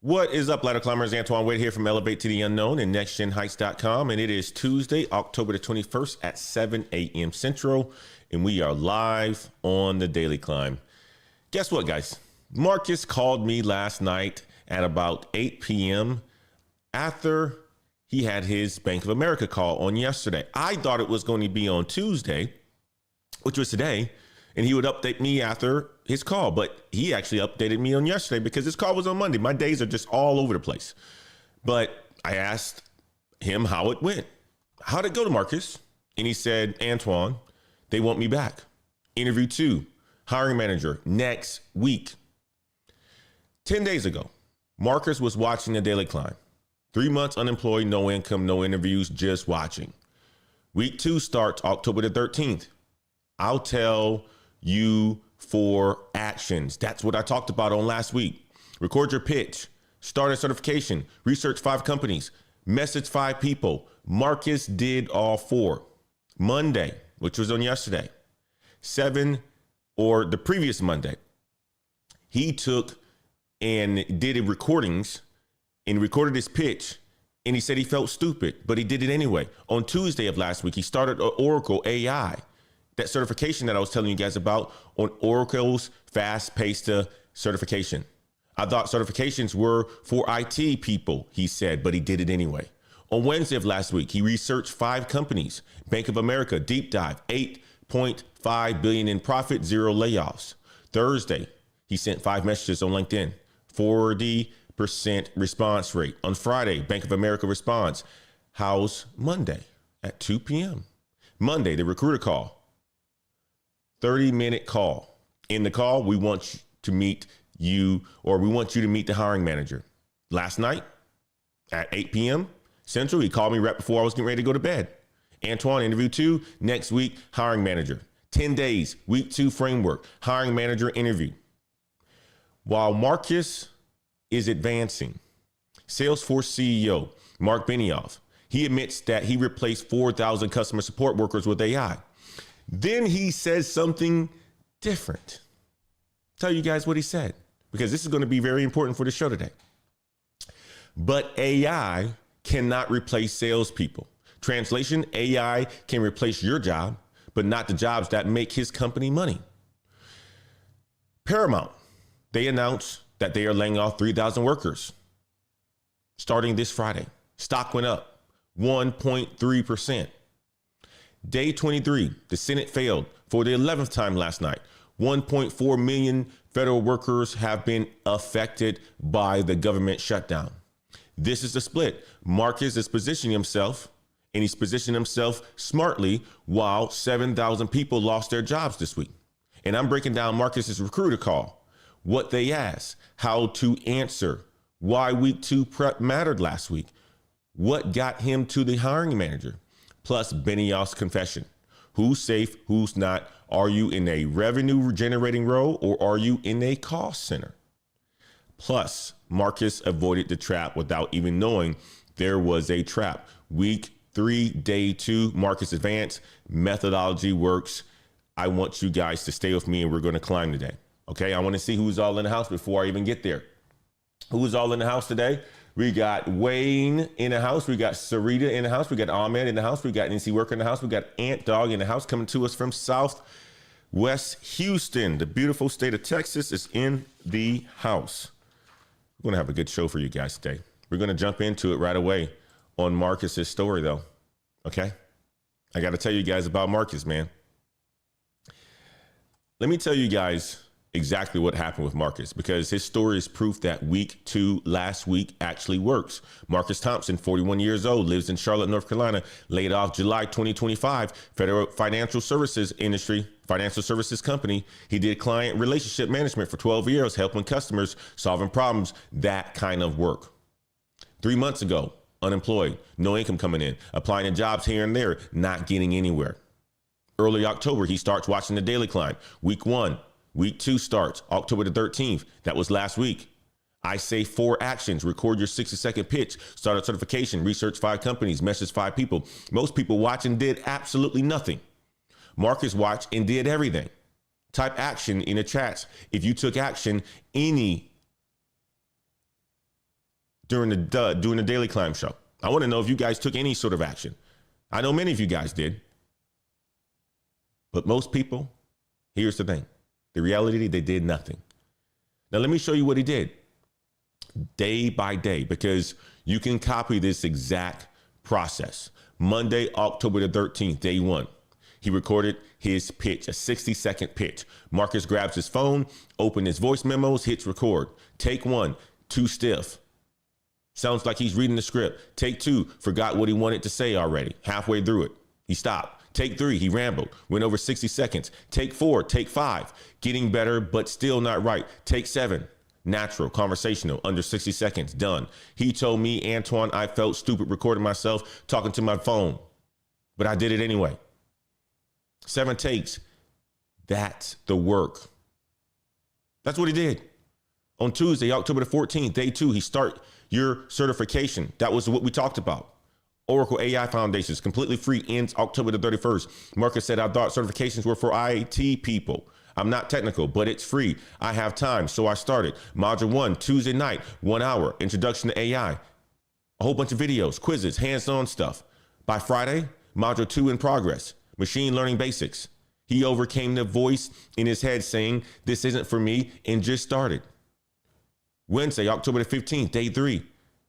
What is up, ladder climbers? Antoine Wade here from Elevate to the Unknown and NextGenHeights.com. And it is Tuesday, October the 21st at 7 a.m. Central. And we are live on the Daily Climb. Guess what, guys? Marcus called me last night at about 8 p.m. after he had his Bank of America call on yesterday. I thought it was going to be on Tuesday, which was today, and he would update me after his call. But he actually updated me on yesterday because his call was on Monday. My days are just all over the place. But I asked him how it went. How'd it go to Marcus? And he said, Antoine, they want me back. Interview 2, hiring manager next week. 10 days ago, Marcus was watching the Daily Climb. 3 months unemployed, no income, no interviews, just watching. Week 2 starts October the 13th. I'll tell you 4 actions. That's what I talked about on last week. Record your pitch, start a certification, research 5 companies, message 5 people. Marcus did all 4. Monday, which was on yesterday, the previous Monday, he took and did recordings and recorded his pitch, and he said he felt stupid, but he did it anyway. On Tuesday of last week, he started Oracle AI, that certification that I was telling you guys about on Oracle's fast-paced certification. I thought certifications were for IT people, he said, but he did it anyway. On Wednesday of last week, he researched 5 companies. Bank of America, deep dive, $8.5 billion in profit, 0 layoffs. Thursday, he sent 5 messages on LinkedIn, 40% response rate. On Friday, Bank of America responds. How's Monday? At 2 p.m. Monday, the recruiter call, 30-minute call. In the call, we want to meet you, or we want you to meet the hiring manager. Last night at 8 p.m. Central, he called me right before I was getting ready to go to bed. Antoine, interview 2, next week, hiring manager. 10 days, week 2 framework, hiring manager interview. While Marcus is advancing, Salesforce CEO, Mark Benioff, he admits that he replaced 4,000 customer support workers with AI. Then he says something different. Tell you guys what he said, because this is going to be very important for the show today. But AI cannot replace salespeople. Translation, AI can replace your job, but not the jobs that make his company money. Paramount, they announced that they are laying off 3,000 workers starting this Friday. Stock went up 1.3%. Day 23, the Senate failed for the 11th time last night. 1.4 million federal workers have been affected by the government shutdown. This is the split. Marcus is positioning himself, and he's positioning himself smartly, while 7,000 people lost their jobs this week. And I'm breaking down Marcus's recruiter call, what they asked, how to answer, why week 2 prep mattered last week, what got him to the hiring manager, plus Benioff's confession. Who's safe, who's not? Are you in a revenue generating role, or are you in a cost center? Plus, Marcus avoided the trap without even knowing there was a trap. Week 3, day 2, Marcus advanced. Methodology works. I want you guys to stay with me, and we're going to climb today. Okay, I want to see who's all in the house before I even get there. Who's all in the house today? We got Wayne in the house. We got Sarita in the house. We got Ahmed in the house. We got NC Worker in the house. We got Ant Dog in the house, coming to us from Southwest Houston. The beautiful state of Texas is in the house. We're going to have a good show for you guys today. We're going to jump into it right away on Marcus's story, though. Okay? I got to tell you guys about Marcus, man. Let me tell you guys exactly what happened with Marcus, because his story is proof that week 2 last week actually works. Marcus Thompson, 41 years old, lives in Charlotte, North Carolina, laid off July 2025, federal financial services company. He did client relationship management for 12 years, helping customers, solving problems, that kind of work. 3 months ago, unemployed, no income coming in, applying to jobs here and there, not getting anywhere. Early October, he starts watching the Daily Climb. Week 1. Week 2 starts October the 13th. That was last week. I say 4 actions. Record your 60-second pitch. Start a certification. Research 5 companies. Message 5 people. Most people watch and did absolutely nothing. Marcus watched and did everything. Type action in the chats if you took action any during the Daily Climb show. I want to know if you guys took any sort of action. I know many of you guys did. But most people, here's the thing. The reality, they did nothing. Now, let me show you what he did day by day, because you can copy this exact process. Monday, October the 13th, day one. He recorded his pitch, a 60-second pitch. Marcus grabs his phone, opens his voice memos, hits record. Take one, too stiff. Sounds like he's reading the script. Take two, forgot what he wanted to say already. Halfway through it, he stopped. Take three, he rambled, went over 60 seconds. Take four, take five, getting better, but still not right. Take seven, natural, conversational, under 60 seconds, done. He told me, Antoine, I felt stupid recording myself talking to my phone, but I did it anyway. 7 takes, that's the work. That's what he did. On Tuesday, October the 14th, day two, he start your certification. That was what we talked about. Oracle AI Foundations, completely free, ends October the 31st. Marcus said, I thought certifications were for IT people. I'm not technical, but it's free. I have time, so I started. Module 1, Tuesday night, 1 hour, introduction to AI. A whole bunch of videos, quizzes, hands-on stuff. By Friday, Module 2 in progress, machine learning basics. He overcame the voice in his head saying, this isn't for me, and just started. Wednesday, October the 15th, day 3.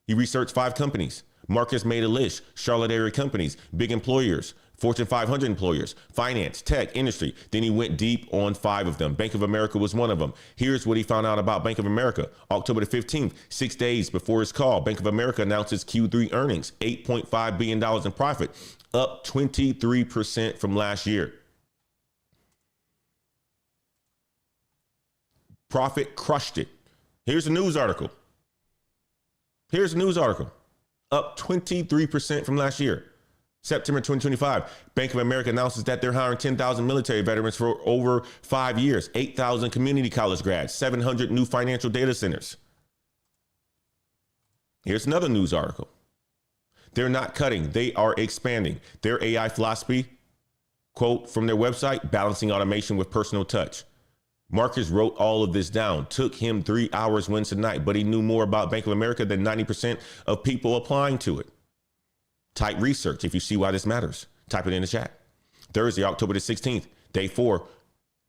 He researched 5 companies. Marcus made a list, Charlotte area companies, big employers, Fortune 500 employers, finance, tech, industry. Then he went deep on 5 of them. Bank of America was one of them. Here's what he found out about Bank of America. October the 15th, 6 days before his call, Bank of America announces Q3 earnings, $8.5 billion in profit, up 23% from last year. Profit crushed it. Here's a news article. Up 23% from last year. September 2025, Bank of America announces that they're hiring 10,000 military veterans for over 5 years, 8,000 community college grads, 700 new financial data centers. Here's another news article. They're not cutting, they are expanding. Their AI philosophy, quote from their website, balancing automation with personal touch. Marcus wrote all of this down. Took him 3 hours Wednesday night, but he knew more about Bank of America than 90% of people applying to it. Type research if you see why this matters. Type it in the chat. Thursday, October the 16th, day 4.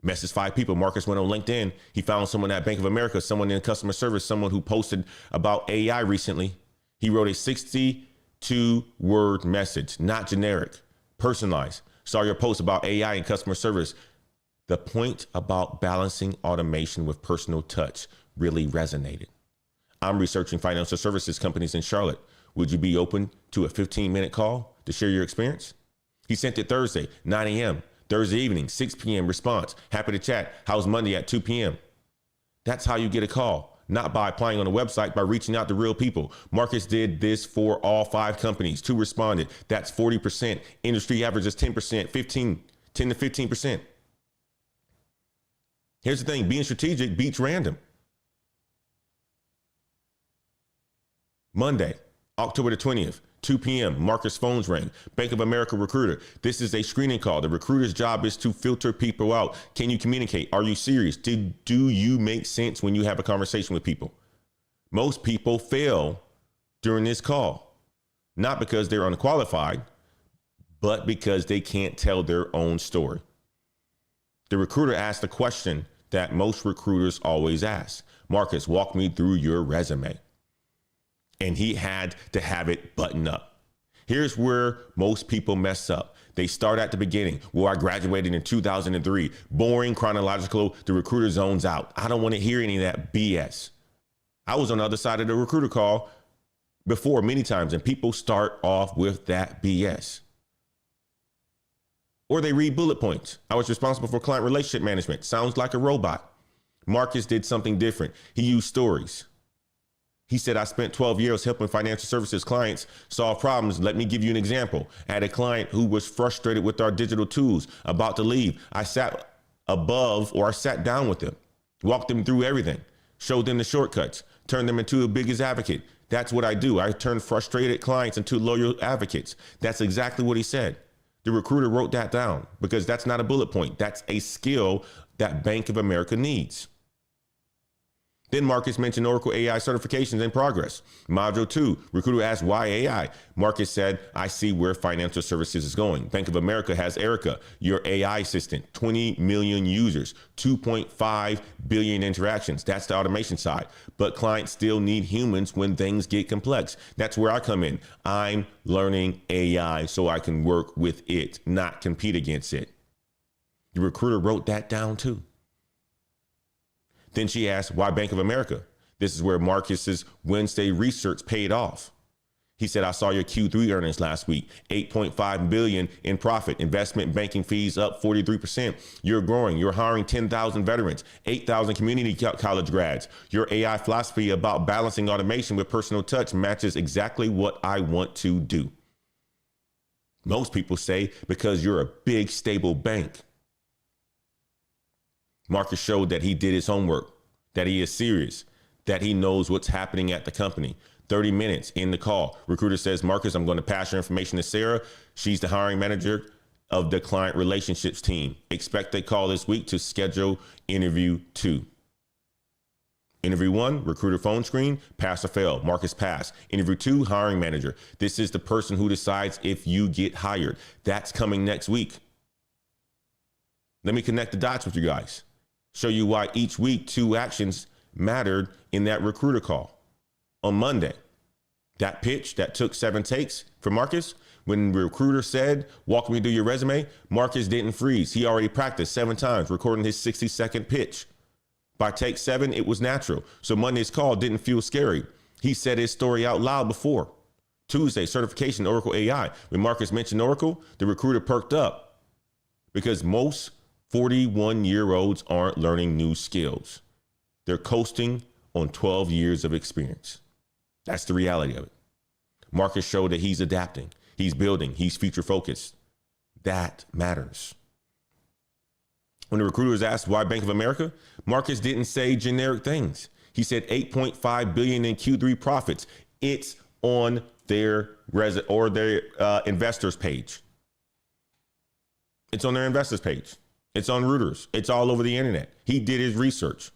Message 5 people. Marcus went on LinkedIn. He found someone at Bank of America, someone in customer service, someone who posted about AI recently. He wrote a 62-word message, not generic, personalized. Saw your post about AI and customer service. The point about balancing automation with personal touch really resonated. I'm researching financial services companies in Charlotte. Would you be open to a 15-minute call to share your experience? He sent it Thursday, 9 a.m., Thursday evening, 6 p.m. response. Happy to chat. How's Monday at 2 p.m.? That's how you get a call, not by applying on a website, by reaching out to real people. Marcus did this for all 5 companies. 2 responded. That's 40%. Industry average is 10%, 10 to 15%. Here's the thing, being strategic beats random. Monday, October the 20th, 2 p.m., Marcus' phones rang. Bank of America recruiter. This is a screening call. The recruiter's job is to filter people out. Can you communicate? Are you serious? Do you make sense when you have a conversation with people? Most people fail during this call, not because they're unqualified, but because they can't tell their own story. The recruiter asked a question that most recruiters always ask. Marcus, walk me through your resume. And he had to have it buttoned up. Here's where most people mess up. They start at the beginning. Well, I graduated in 2003. Boring, chronological, the recruiter zones out. I don't want to hear any of that BS. I was on the other side of the recruiter call before many times, and people start off with that BS. Or they read bullet points. I was responsible for client relationship management. Sounds like a robot. Marcus did something different. He used stories. He said, I spent 12 years helping financial services clients solve problems. Let me give you an example. I had a client who was frustrated with our digital tools, about to leave. I sat down with them, walked them through everything, showed them the shortcuts, turned them into a biggest advocate. That's what I do. I turn frustrated clients into loyal advocates. That's exactly what he said. The recruiter wrote that down because that's not a bullet point. That's a skill that Bank of America needs. Then Marcus mentioned Oracle AI certifications in progress. Module 2, recruiter asked why AI. Marcus said, I see where financial services is going. Bank of America has Erica, your AI assistant, 20 million users, 2.5 billion interactions. That's the automation side. But clients still need humans when things get complex. That's where I come in. I'm learning AI so I can work with it, not compete against it. The recruiter wrote that down too. Then she asked, why Bank of America? This is where Marcus's Wednesday research paid off. He said, I saw your Q3 earnings last week, 8.5 billion in profit, investment banking fees up 43%. You're growing. You're hiring 10,000 veterans, 8,000 community college grads. Your AI philosophy about balancing automation with personal touch matches exactly what I want to do. Most people say because you're a big, stable bank. Marcus showed that he did his homework, that he is serious, that he knows what's happening at the company. 30 minutes in the call. Recruiter says, Marcus, I'm going to pass your information to Sarah. She's the hiring manager of the client relationships team. Expect a call this week to schedule interview 2. Interview 1, recruiter phone screen, pass or fail. Marcus pass. Interview 2, hiring manager. This is the person who decides if you get hired. That's coming next week. Let me connect the dots with you guys. Show you why each week 2 actions mattered in that recruiter call. On Monday, that pitch that took 7 takes for Marcus, when the recruiter said, walk me through your resume, Marcus didn't freeze. He already practiced 7 times recording his 60-second pitch. By take 7, it was natural. So Monday's call didn't feel scary. He said his story out loud before. Tuesday, certification Oracle AI. When Marcus mentioned Oracle, the recruiter perked up because most 41-year-olds aren't learning new skills. They're coasting on 12 years of experience. That's the reality of it. Marcus showed that he's adapting, he's building, he's future focused. That matters. When the recruiter was asked why Bank of America, Marcus didn't say generic things. He said 8.5 billion in Q3 profits. It's on their investors page. It's on their investors page. It's on Reuters. It's all over the internet. He did his research.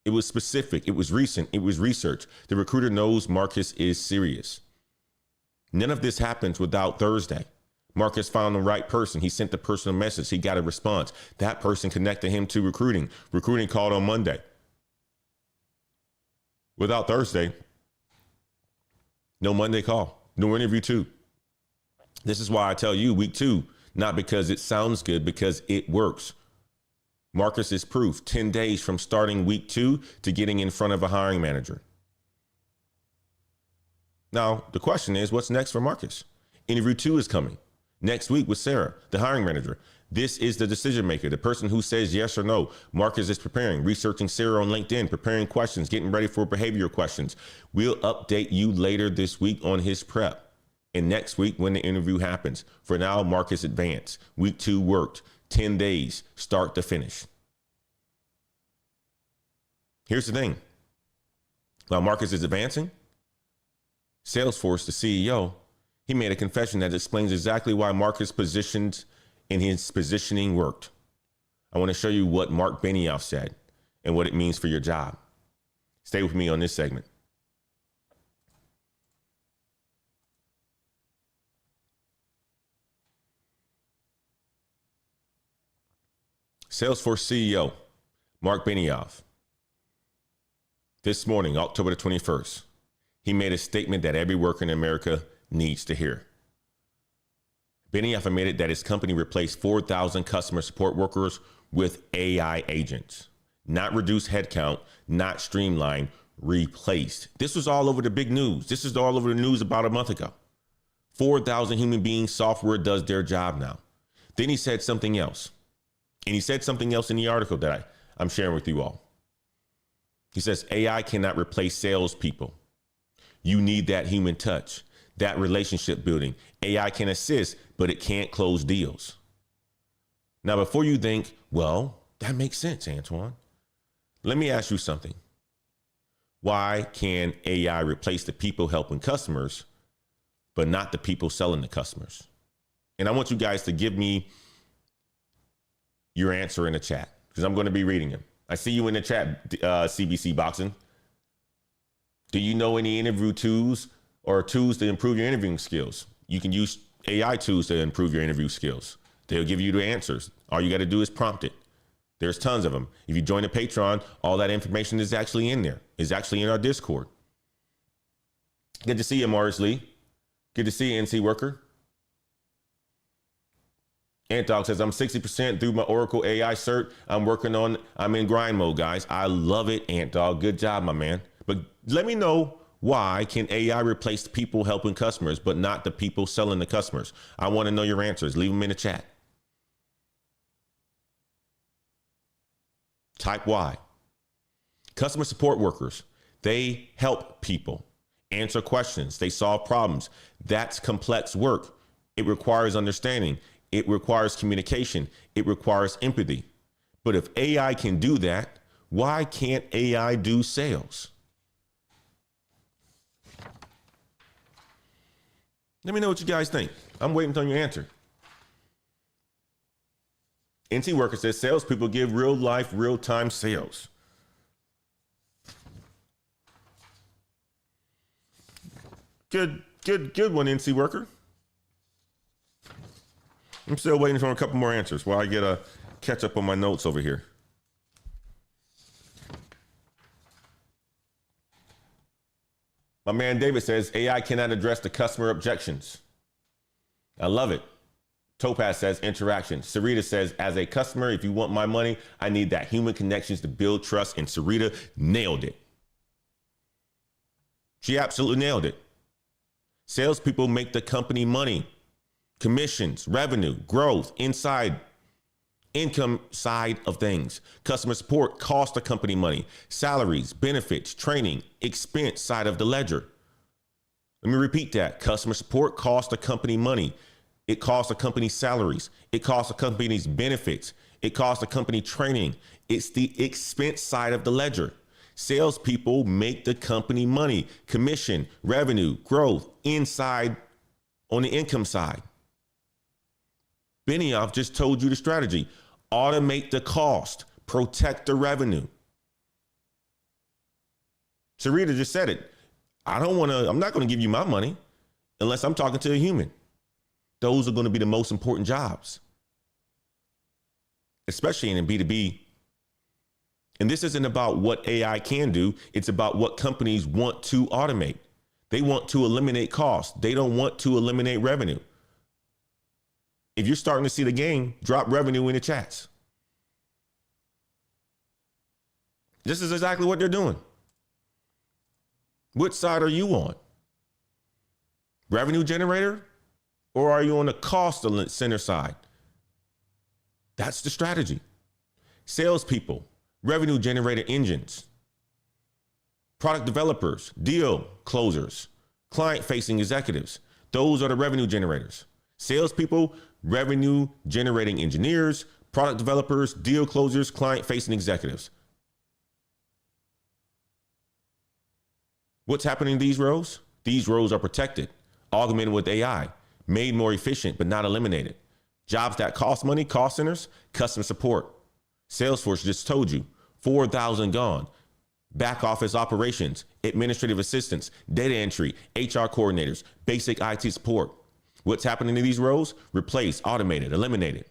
It was specific. It was recent. It was research. The recruiter knows Marcus is serious. None of this happens without Thursday. Marcus found the right person. He sent the person a message. He got a response. That person connected him to recruiting. Recruiting called on Monday. Without Thursday, no Monday call, no interview 2. This is why I tell you week 2, not because it sounds good, because it works. Marcus is proof. 10 days from starting week 2 to getting in front of a hiring manager. Now, the question is, what's next for Marcus? Interview 2 is coming next week with Sarah, the hiring manager. This is the decision maker, the person who says yes or no. Marcus is preparing, researching Sarah on LinkedIn, preparing questions, getting ready for behavioral questions. We'll update you later this week on his prep. And next week when the interview happens. For now, Marcus advanced. Week 2 worked. 10 days, start to finish. Here's the thing. While Marcus is advancing, Salesforce, the CEO, he made a confession that explains exactly why Marcus' positions in his positioning worked. I want to show you what Mark Benioff said and what it means for your job. Stay with me on this segment. Salesforce CEO, Mark Benioff, this morning, October the 21st, he made a statement that every worker in America needs to hear. Benioff admitted that his company replaced 4,000 customer support workers with AI agents, not reduced headcount, not streamlined, replaced. This was all over the big news. This is all over the news about a month ago. 4,000 human beings, software does their job now. Then he said something else. And he said something else in the article that I'm sharing with you all. He says, AI cannot replace salespeople. You need that human touch, that relationship building. AI can assist, but it can't close deals. Now, before you think, well, that makes sense, Antoine. Let me ask you something. Why can AI replace the people helping customers, but not the people selling the customers? And I want you guys to give me your answer in the chat because I'm going to be reading them. I see you in the chat, CBC Boxing. Do you know any interview tools or tools to improve your interviewing skills? You can use AI tools to improve your interview skills. They'll give you the answers. All you got to do is prompt it. There's tons of them. If you join the Patreon, all that information is actually in there. It's actually in our Discord. Good to see you, Morris Lee. Good to see you, NC Worker. Antdog says, I'm 60% through my Oracle AI cert. I'm in grind mode, guys. I love it, Antdog. Good job, my man. But let me know, why can AI replace people helping customers, but not the people selling the customers? I want to know your answers. Leave them in the chat. Type Y. Customer support workers, they help people, answer questions, they solve problems. That's complex work. It requires understanding. It requires communication. It requires empathy. But if AI can do that, why can't AI do sales? Let me know what you guys think. I'm waiting on your answer. NT Worker says salespeople give real life, real time sales. Good one, NC Worker. I'm still waiting for a couple more answers while I get a catch up on my notes over here. My man David says AI cannot address the customer objections. I love it. Topaz says interaction. Sarita says, as a customer, if you want my money, I need that human connections to build trust. And Sarita nailed it. She absolutely nailed it. Salespeople make the company money, commissions, revenue, growth, income side of things. Customer support costs the company money, salaries, benefits, training, expense side of the ledger. Let me repeat that. Customer support costs the company money. It costs the company salaries. It costs the company's benefits. It costs the company training. It's the expense side of the ledger. Salespeople make the company money, commission, revenue, growth inside on the income side. Benioff just told you the strategy. Automate the cost, protect the revenue. Sarita just said it. I'm not going to give you my money unless I'm talking to a human. Those are going to be the most important jobs, especially in B2B. And this isn't about what AI can do. It's about what companies want to automate. They want to eliminate costs. They don't want to eliminate revenue. If you're starting to see the game, drop revenue in the chats. This is exactly what they're doing. Which side are you on? Revenue generator? Or are you on the cost center side? That's the strategy. Salespeople, revenue generator engines, product developers, deal closers, client-facing executives. Those are the revenue generators. Salespeople, revenue generating engineers, product developers, deal closers, client-facing executives. What's happening in these roles? These roles are protected, augmented with AI, made more efficient, but not eliminated. Jobs that cost money, cost centers, customer support. Salesforce just told you, 4,000 gone. Back office operations, administrative assistants, data entry, HR coordinators, basic IT support. What's happening in these roles? Replaced, automated, eliminated.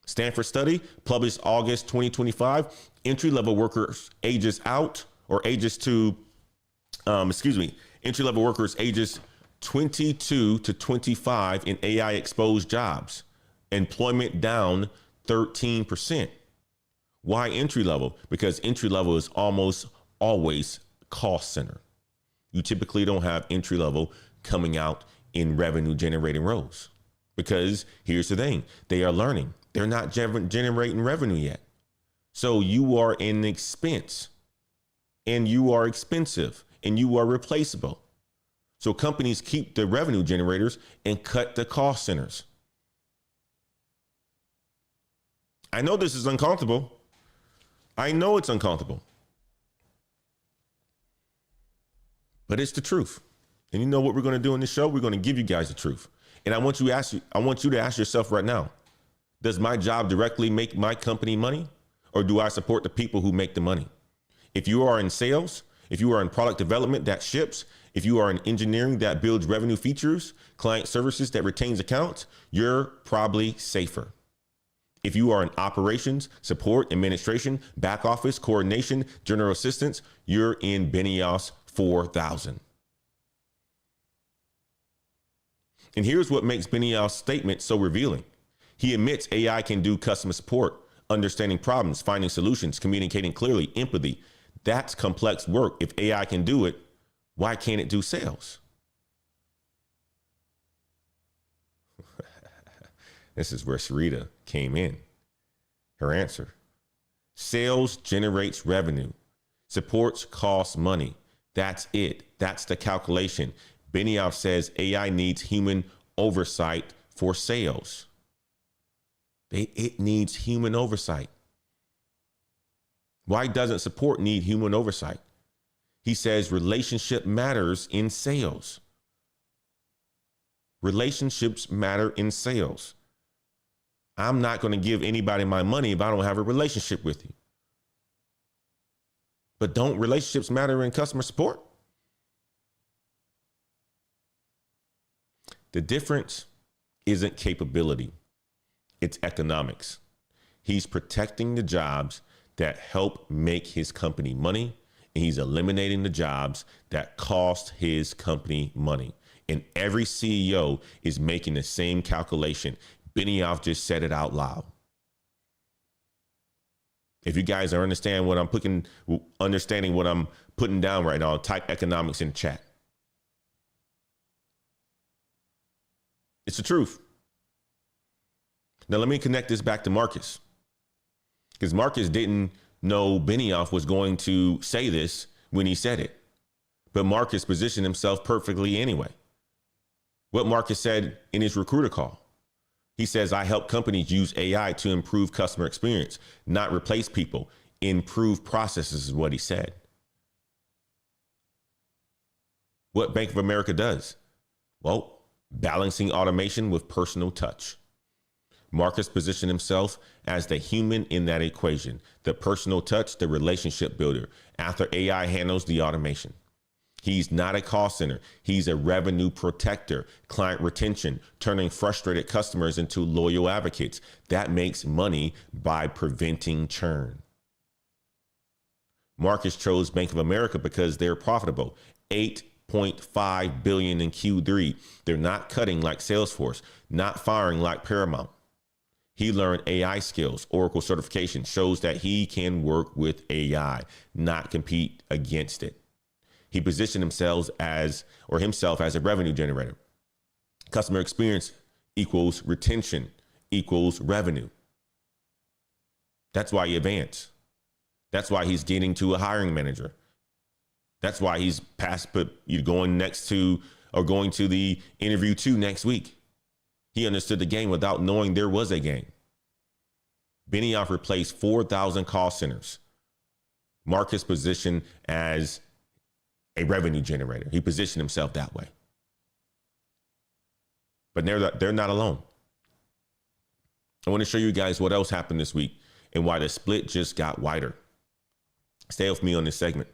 Stanford study published August 2025. Entry-level workers ages out or ages to, entry-level workers ages 22 to 25 in AI exposed jobs. Employment down 13%. Why entry level? Because entry level is almost always cost center. You typically don't have entry level coming out in revenue generating roles because here's the thing. They are learning. They're not generating revenue yet. So you are an expense and you are expensive and you are replaceable. So companies keep the revenue generators and cut the cost centers. I know this is uncomfortable. I know it's uncomfortable. But it's the truth. And you know what we're going to do in this show? We're going to give you guys the truth. And I want you to ask yourself right now, does my job directly make my company money? or do I support the people who make the money? If you are in sales, if you are in product development that ships, if you are in engineering that builds revenue features, client services that retains accounts, you're probably safer. If you are in operations, support, administration, back office, coordination, general assistance, you're in Benioff's 4,000. And here's what makes Benioff's statement so revealing. He admits AI can do customer support, understanding problems, finding solutions, communicating clearly, empathy. That's complex work. If AI can do it, why can't it do sales? This is where Sarita came in. Her answer: sales generates revenue. Supports costs money. That's it. That's the calculation. Benioff says AI needs human oversight for sales. It needs human oversight. Why doesn't support need human oversight? He says relationship matters in sales. Relationships matter in sales. I'm not going to give anybody my money if I don't have a relationship with you. But don't relationships matter in customer support? The difference isn't capability. It's economics. He's protecting the jobs that help make his company money, and he's eliminating the jobs that cost his company money. And every CEO is making the same calculation. Benioff just said it out loud. If you guys are understanding what I'm putting down right now, type economics in the chat. It's the truth. Now let me connect this back to Marcus, because Marcus didn't know Benioff was going to say this when he said it, but Marcus positioned himself perfectly anyway. What Marcus said in his recruiter call, he says, I help companies use AI to improve customer experience, not replace people, improve processes is what he said. What Bank of America does? Well, balancing automation with personal touch. Marcus positioned himself as the human in that equation, the personal touch, the relationship builder, after AI handles the automation. He's not a call center. He's a revenue protector, client retention, turning frustrated customers into loyal advocates. That makes money by preventing churn. Marcus chose Bank of America because they're profitable. $8.5 billion in Q3. They're not cutting like Salesforce, not firing like Paramount. He learned AI skills. Oracle certification shows that he can work with AI, not compete against it. He positioned himself as a revenue generator. Customer experience equals retention equals revenue. That's why he advanced. That's why he's getting to a hiring manager. That's why he's going to the interview 2 next week. He understood the game without knowing there was a game. Benioff replaced 4,000 call centers. Marcus positioned as a revenue generator. He positioned himself that way. But they're not alone. I want to show you guys what else happened this week and why the split just got wider. Stay with me on this segment.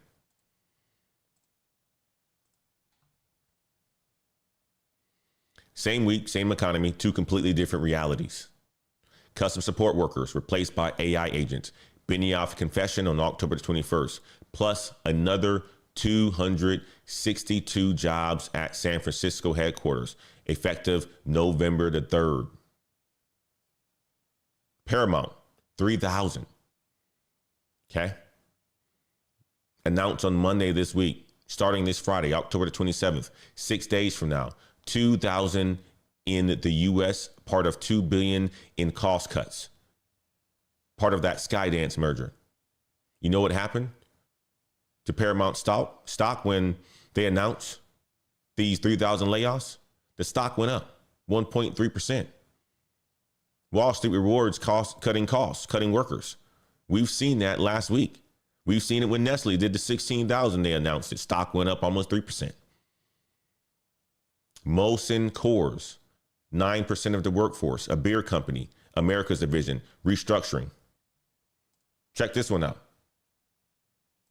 Same week, same economy, 2 completely different realities. Customer support workers replaced by AI agents. Benioff confession on October 21st, plus another 262 jobs at San Francisco headquarters, effective November the 3rd. Paramount, 3,000. Okay. Announced on Monday this week, starting this Friday, October the 27th, 6 days from now, 2,000 in the U.S., part of $2 billion in cost cuts, part of that Skydance merger. You know what happened to Paramount stock when they announced these 3,000 layoffs? The stock went up 1.3%. Wall Street rewards cutting workers. We've seen that last week. We've seen it when Nestle did the 16,000. They announced it. Stock went up almost 3%. Molson, Coors, 9% of the workforce, a beer company, America's division, restructuring. Check this one out.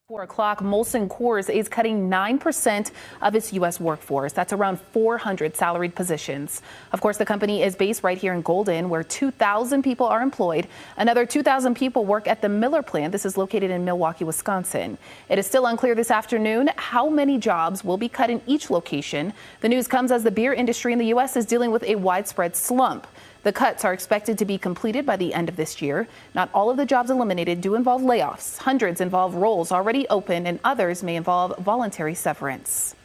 4 o'clock, Molson Coors is cutting 9% of its U.S. workforce. That's around 400 salaried positions. Of course, the company is based right here in Golden, where 2,000 people are employed. Another 2,000 people work at the Miller plant. This is located in Milwaukee, Wisconsin. It is still unclear this afternoon how many jobs will be cut in each location. The news comes as the beer industry in the U.S. is dealing with a widespread slump. The cuts are expected to be completed by the end of this year. Not all of the jobs eliminated do involve layoffs. Hundreds involve roles already open, and others may involve voluntary severance.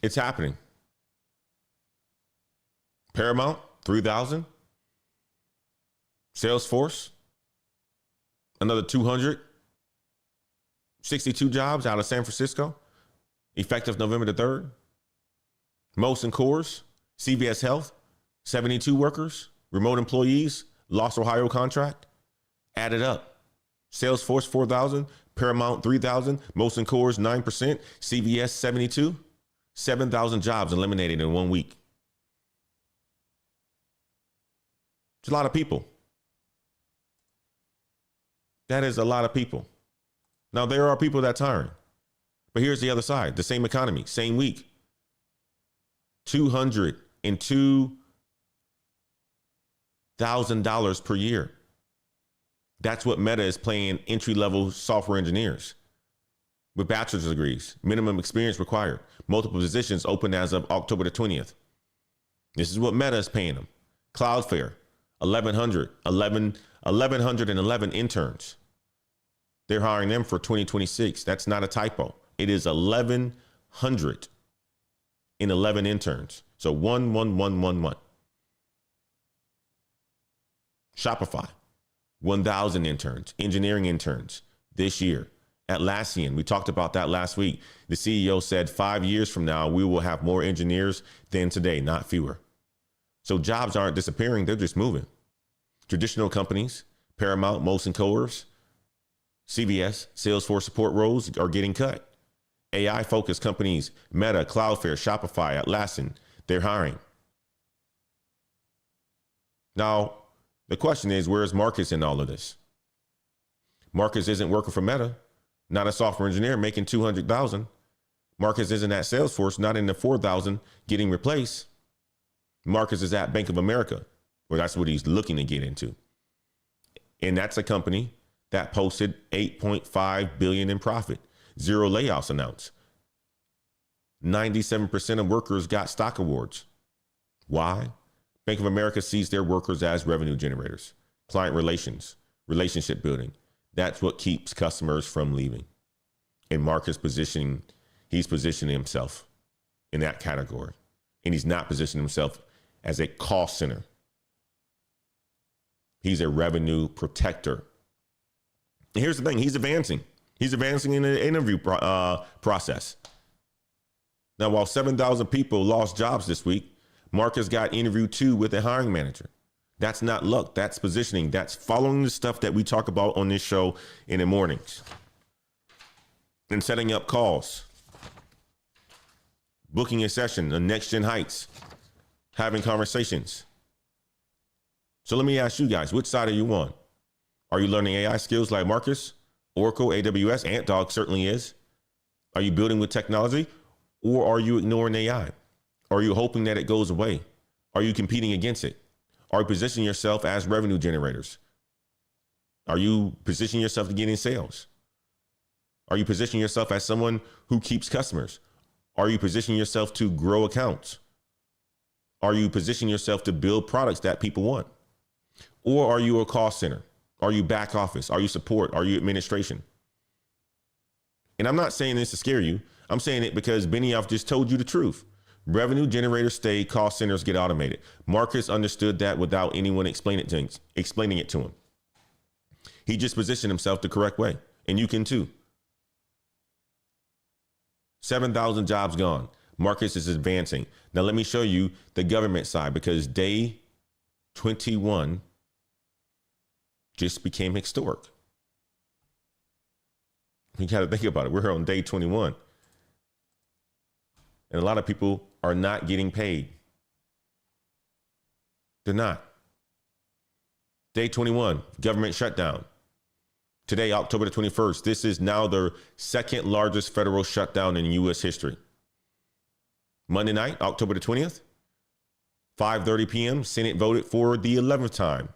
It's happening. Paramount, 3,000. Salesforce, another 262 jobs out of San Francisco, effective November the 3rd. Molson Coors, CVS Health, 72 workers, remote employees, lost Ohio contract, added up. Salesforce 4,000, Paramount 3,000, Molson Coors 9%, CVS 72, 7,000 jobs eliminated in 1 week. It's a lot of people. That is a lot of people. Now, there are people that's hiring, but here's the other side. The same economy, same week. $202,000 per year. That's what Meta is paying entry-level software engineers with bachelor's degrees, minimum experience required, multiple positions open as of October the 20th. This is what Meta is paying them. Cloudflare, 1,111 interns. They're hiring them for 2026. That's not a typo. It is 1,111 interns. So 11111. Shopify, 1,000 interns, engineering interns this year. Atlassian, we talked about that last week. The CEO said 5 years from now, we will have more engineers than today, not fewer. So jobs aren't disappearing, they're just moving. Traditional companies, Paramount, Molson Coors, CVS, Salesforce support roles are getting cut. AI-focused companies, Meta, Cloudflare, Shopify, Atlassian, they're hiring. Now, the question is, where is Marcus in all of this? Marcus isn't working for Meta, not a software engineer making $200,000. Marcus isn't at Salesforce, not in the 4,000 getting replaced. Marcus is at Bank of America, where that's what he's looking to get into. And that's a company that posted $8.5 billion in profit. 0 layoffs announced. 97% of workers got stock awards. Why? Bank of America sees their workers as revenue generators, client relations, relationship building. That's what keeps customers from leaving. And Marcus he's positioning himself in that category. And he's not positioning himself as a cost center. He's a revenue protector. And here's the thing, he's advancing. He's advancing in the interview process. Now, while 7,000 people lost jobs this week, Marcus got interview 2 with a hiring manager. That's not luck. That's positioning. That's following the stuff that we talk about on this show in the mornings. And setting up calls. Booking a session on Next Gen Heights. Having conversations. So let me ask you guys, which side are you on? Are you learning AI skills like Marcus, Oracle, AWS, AntDog certainly is? Are you building with technology, or are you ignoring AI? Are you hoping that it goes away? Are you competing against it? Are you positioning yourself as revenue generators? Are you positioning yourself to get in sales? Are you positioning yourself as someone who keeps customers? Are you positioning yourself to grow accounts? Are you positioning yourself to build products that people want? Or are you a cost center? Are you back office? Are you support? Are you administration? And I'm not saying this to scare you. I'm saying it because Benioff just told you the truth. Revenue generators stay, cost centers get automated. Marcus understood that without anyone explaining it to him. He just positioned himself the correct way, and you can too. 7,000 jobs gone. Marcus is advancing. Now let me show you the government side, because day 21 just became historic. You got to think about it. We're on day 21. And a lot of people are not getting paid. They're not. Day 21, government shutdown. Today, October the 21st. This is now the second largest federal shutdown in U.S. history. Monday night, October the 20th, 5:30 p.m., Senate voted for the 11th time.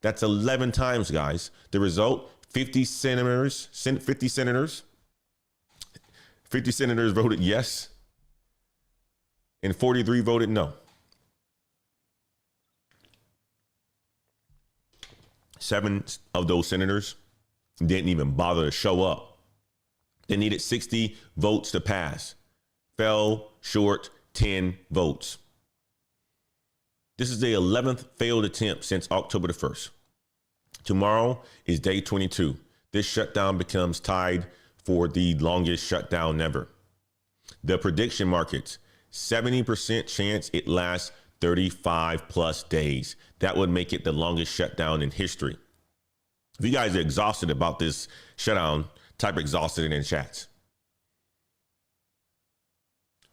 That's 11 times, guys. The result, 50 senators voted yes, and 43 voted no. 7 of those senators didn't even bother to show up. They needed 60 votes to pass. Fell short 10 votes. This is the 11th failed attempt since October the 1st. Tomorrow is day 22. This shutdown becomes tied for the longest shutdown ever. The prediction markets, 70% chance it lasts 35 plus days. That would make it the longest shutdown in history. If you guys are exhausted about this shutdown, type exhausted in chats.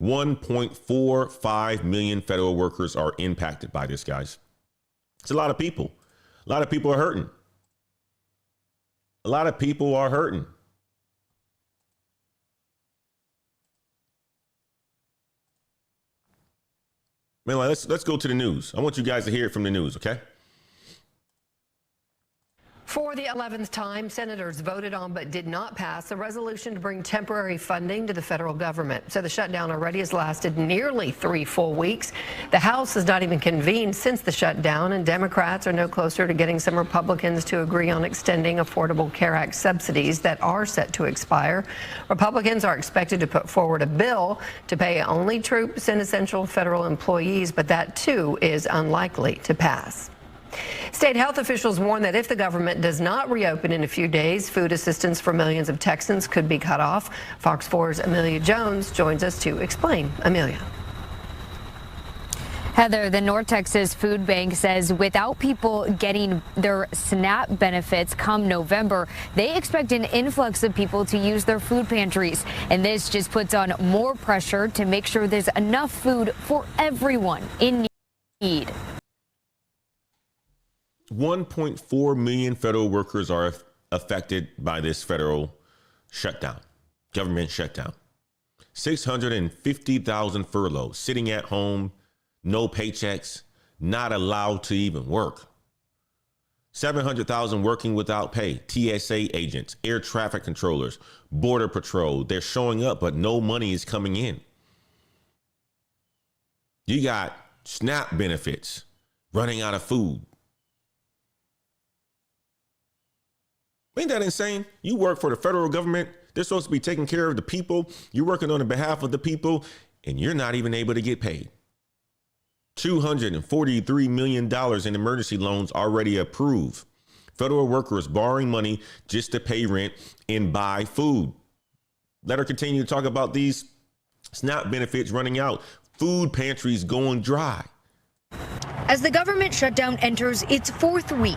1.45 million federal workers are impacted by this, guys. It's a lot of people. A lot of people are hurting. A lot of people are hurting. Man, let's go to the news. I want you guys to hear it from the news, okay? For the 11th time, senators voted on but did not pass a resolution to bring temporary funding to the federal government. So the shutdown already has lasted nearly 3 full weeks. The House has not even convened since the shutdown, and Democrats are no closer to getting some Republicans to agree on extending Affordable Care Act subsidies that are set to expire. Republicans are expected to put forward a bill to pay only troops and essential federal employees, but that too is unlikely to pass. State health officials warn that if the government does not reopen in a few days, food assistance for millions of Texans could be cut off. Fox 4's Amelia Jones joins us to explain. Amelia. Heather, the North Texas Food Bank says without people getting their SNAP benefits come November, they expect an influx of people to use their food pantries. And this just puts on more pressure to make sure there's enough food for everyone in need. 1.4 million federal workers are affected by this federal shutdown, government shutdown. 650,000 furloughs, sitting at home, no paychecks, not allowed to even work. 700,000 working without pay, TSA agents, air traffic controllers, border patrol. They're showing up, but no money is coming in. You got SNAP benefits running out of food. Ain't that insane? You work for the federal government. They're supposed to be taking care of the people. You're working on the behalf of the people, and you're not even able to get paid. $243 million in emergency loans already approved. Federal workers borrowing money just to pay rent and buy food. Let her continue to talk about these SNAP benefits running out. Food pantries going dry. As the government shutdown enters its 4th week,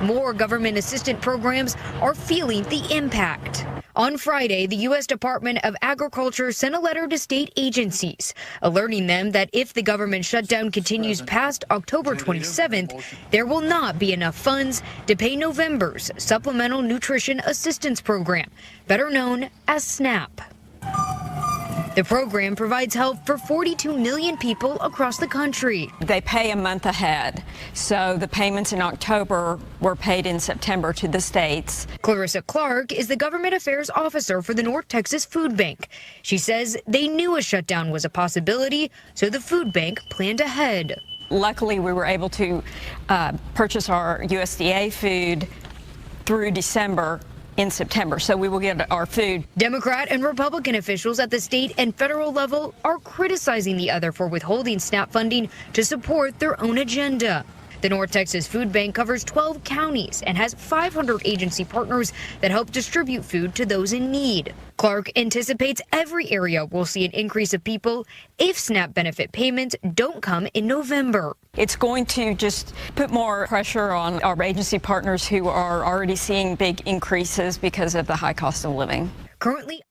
more government assistance programs are feeling the impact. On Friday, the U.S. Department of Agriculture sent a letter to state agencies, alerting them that if the government shutdown continues past October 27th, there will not be enough funds to pay November's Supplemental Nutrition Assistance Program, better known as SNAP. The program provides help for 42 million people across the country. They pay a month ahead, so the payments in October were paid in September to the states. Clarissa Clark is the government affairs officer for the North Texas Food Bank. She says they knew a shutdown was a possibility, so the food bank planned ahead. Luckily, we were able to purchase our USDA food through December in September, so we will get our food. Democrat and Republican officials at the state and federal level are criticizing the other for withholding SNAP funding to support their own agenda. The North Texas Food Bank covers 12 counties and has 500 agency partners that help distribute food to those in need. Clark anticipates every area will see an increase of people if SNAP benefit payments don't come in November. It's going to just put more pressure on our agency partners who are already seeing big increases because of the high cost of living. Currently,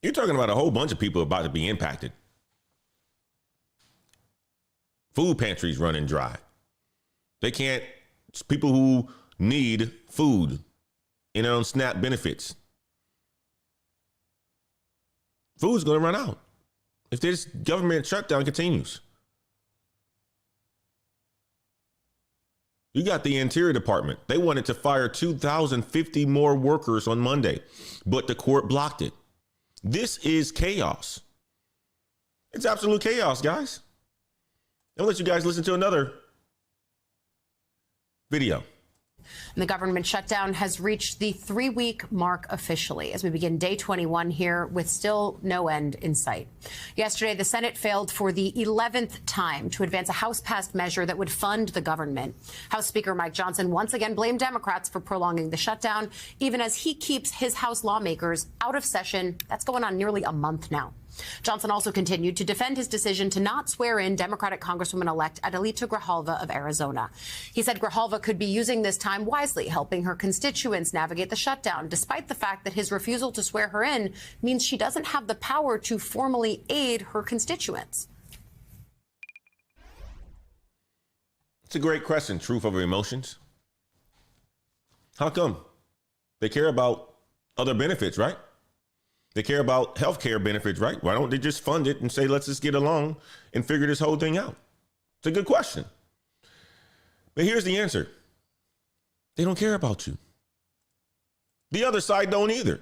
you're talking about a whole bunch of people about to be impacted. Food pantries running dry. They can't, people who need food and on SNAP benefits. Food's going to run out if this government shutdown continues. You got the Interior Department. They wanted to fire 2,050 more workers on Monday, but the court blocked it. This is chaos. It's absolute chaos, guys. I'll let you guys listen to another video. The government shutdown has reached the 3-week mark officially as we begin day 21 here with still no end in sight. Yesterday, the Senate failed for the 11th time to advance a House-passed measure that would fund the government. House Speaker Mike Johnson once again blamed Democrats for prolonging the shutdown, even as he keeps his House lawmakers out of session. That's going on nearly a month now. Johnson also continued to defend his decision to not swear in Democratic Congresswoman-elect Adelita Grijalva of Arizona. He said Grijalva could be using this time wisely, helping her constituents navigate the shutdown, despite the fact that his refusal to swear her in means she doesn't have the power to formally aid her constituents. It's a great question, truth over emotions. How come? They care about other benefits, right? They care about health care benefits, right? Why don't they just fund it and say, let's just get along and figure this whole thing out? It's a good question. But here's the answer. They don't care about you. The other side don't either.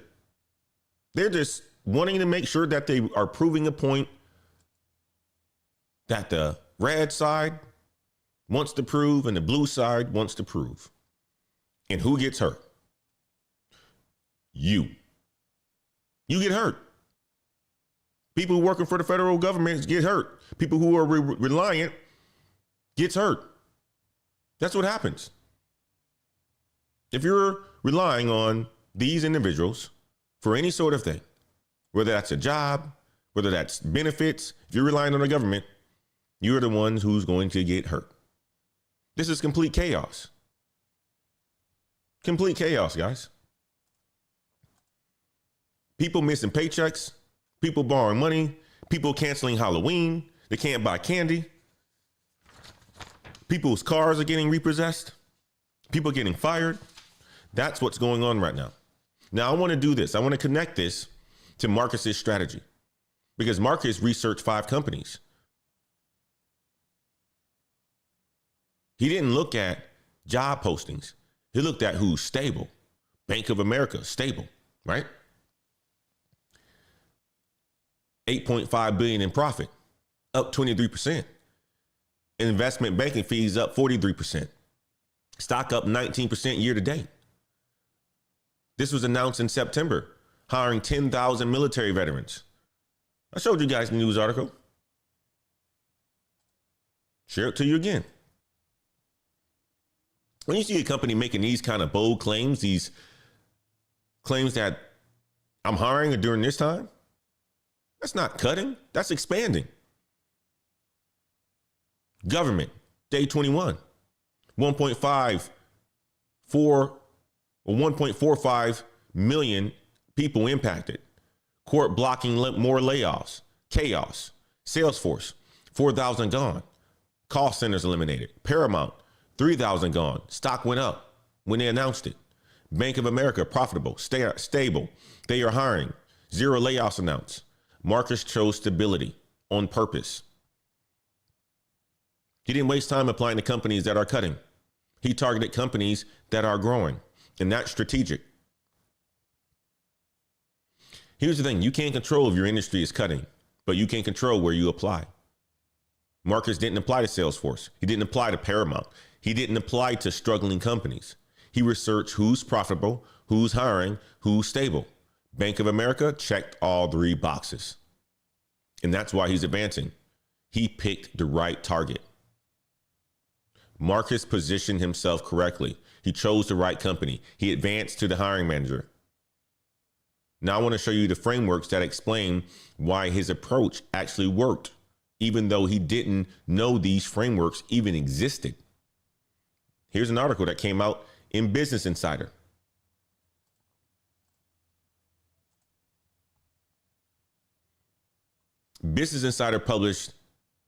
They're just wanting to make sure that they are proving a point that the red side wants to prove and the blue side wants to prove. And who gets hurt? You. You get hurt. People working for the federal government get hurt. People who are reliant gets hurt. That's what happens. If you're relying on these individuals for any sort of thing, whether that's a job, whether that's benefits, if you're relying on the government, you're the ones who's going to get hurt. This is complete chaos. Complete chaos, guys. People missing paychecks, people borrowing money, people canceling Halloween. They can't buy candy. People's cars are getting repossessed. People getting fired. That's what's going on right now. Now, I want to do this. I want to connect this to Marcus's strategy because Marcus researched 5 companies. He didn't look at job postings. He looked at who's stable. Bank of America, stable, right? 8.5 billion in profit, up 23%. Investment banking fees up 43%. Stock up 19% year to date. This was announced in September, hiring 10,000 military veterans. I showed you guys the news article. Share it to you again. When you see a company making these kind of bold claims, these claims that I'm hiring during this time, that's not cutting, that's expanding. Government, day 21, 1.45 million people impacted. Court blocking more layoffs, chaos. Salesforce, 4,000 gone. Call centers eliminated. Paramount, 3,000 gone. Stock went up when they announced it. Bank of America, profitable, stable. They are hiring. 0 layoffs announced. Marcus chose stability on purpose. He didn't waste time applying to companies that are cutting. He targeted companies that are growing, and that's strategic. Here's the thing. You can't control if your industry is cutting, but you can control where you apply. Marcus didn't apply to Salesforce. He didn't apply to Paramount. He didn't apply to struggling companies. He researched who's profitable, who's hiring, who's stable. Bank of America checked all 3 boxes. And that's why he's advancing. He picked the right target. Marcus positioned himself correctly. He chose the right company. He advanced to the hiring manager. Now I want to show you the frameworks that explain why his approach actually worked, even though he didn't know these frameworks even existed. Here's an article that came out in Business Insider. Business Insider published